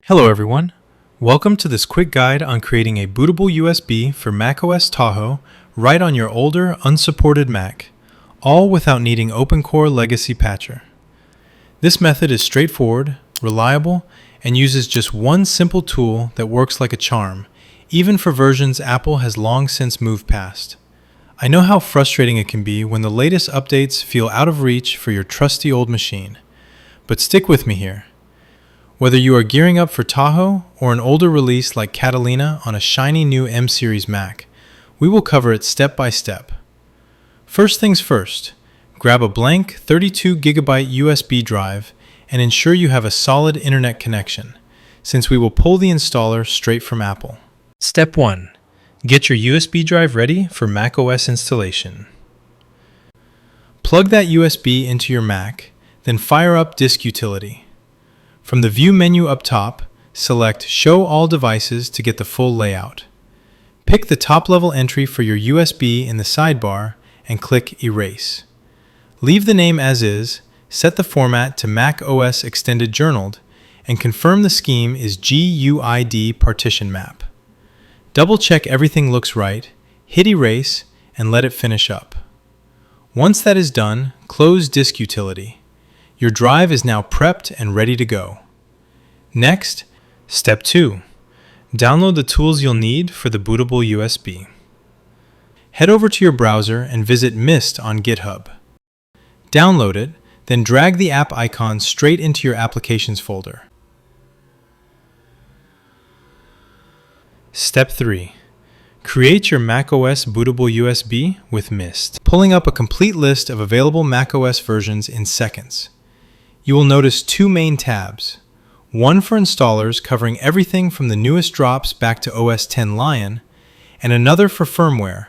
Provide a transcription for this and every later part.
Hello everyone. Welcome to this quick guide on creating a bootable USB for macOS Tahoe right on your older unsupported Mac, all without needing OpenCore Legacy Patcher. This method is straightforward, reliable, and uses just one simple tool that works like a charm, even for versions Apple has long since moved past. I know how frustrating it can be when the latest updates feel out of reach for your trusty old machine, but stick with me here. Whether you are gearing up for Tahoe or an older release like Catalina on a shiny new M-Series Mac, we will cover it step by step. First things first, grab a blank 32GB USB drive and ensure you have a solid internet connection, since we will pull the installer straight from Apple. Step 1. Get your USB drive ready for macOS installation. Plug that USB into your Mac, then fire up Disk Utility. From the View menu up top, select Show All Devices to get the full layout. Pick the top-level entry for your USB in the sidebar and click Erase. Leave the name as is, set the format to macOS Extended Journaled, and confirm the scheme is GUID partition map. Double-check everything looks right, hit Erase, and let it finish up. Once that is done, close Disk Utility. Your drive is now prepped and ready to go. Next, Step 2. Download the tools you'll need for the bootable USB. Head over to your browser and visit Mist on GitHub. Download it, then drag the app icon straight into your Applications folder. Step 3. Create your macOS bootable USB with Mist, pulling up a complete list of available macOS versions in seconds. You will notice two main tabs, one for installers covering everything from the newest drops back to OS X Lion, and another for firmware,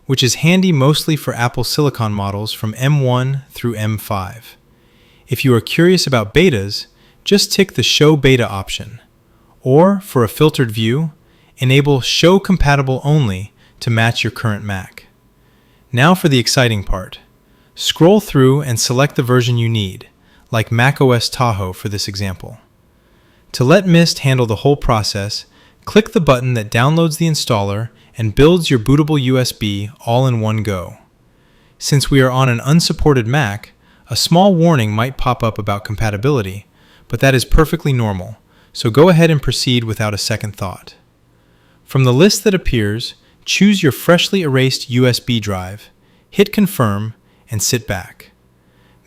which is handy mostly for Apple Silicon models from M1 through M5. If you are curious about betas, just tick the Show Beta option, or for a filtered view, enable Show Compatible Only to match your current Mac. Now for the exciting part. Scroll through and select the version you need, like macOS Tahoe for this example. To let Mist handle the whole process, click the button that downloads the installer and builds your bootable USB all in one go. Since we are on an unsupported Mac, a small warning might pop up about compatibility, but that is perfectly normal, so go ahead and proceed without a second thought. From the list that appears, choose your freshly erased USB drive, hit Confirm, and sit back.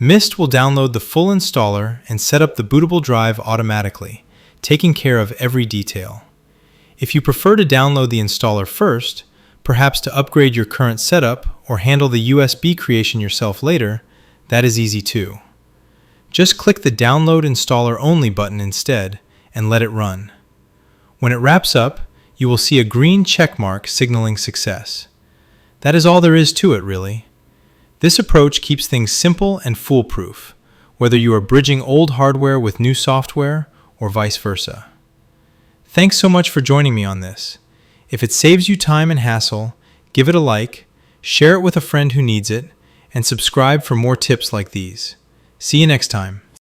Mist will download the full installer and set up the bootable drive automatically, taking care of every detail. If you prefer to download the installer first, perhaps to upgrade your current setup or handle the USB creation yourself later, that is easy too. Just click the Download Installer Only button instead and let it run. When it wraps up, you will see a green check mark signaling success. That is all there is to it, really. This approach keeps things simple and foolproof, whether you are bridging old hardware with new software or vice versa. Thanks so much for joining me on this. If it saves you time and hassle, give it a like, share it with a friend who needs it, and subscribe for more tips like these. See you next time.